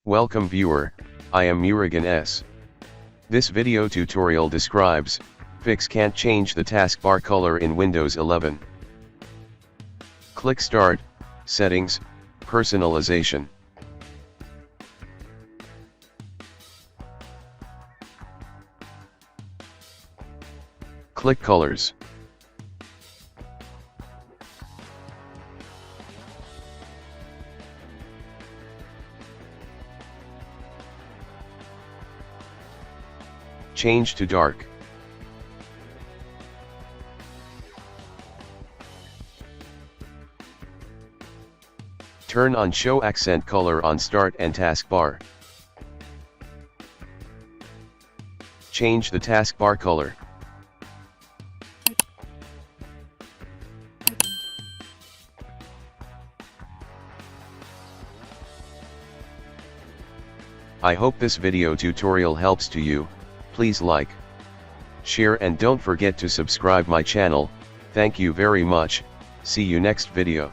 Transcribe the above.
Welcome viewer, I am Murugan S. This video tutorial describes, fix can't change the taskbar color in Windows 11. Click Start, Settings, Personalization. Click Colors. Change to dark. Turn on Show Accent Color on Start and Taskbar. Change the taskbar color. I hope this video tutorial helps to you. Please like, share and don't forget to subscribe my channel. Thank you very much. See you next video.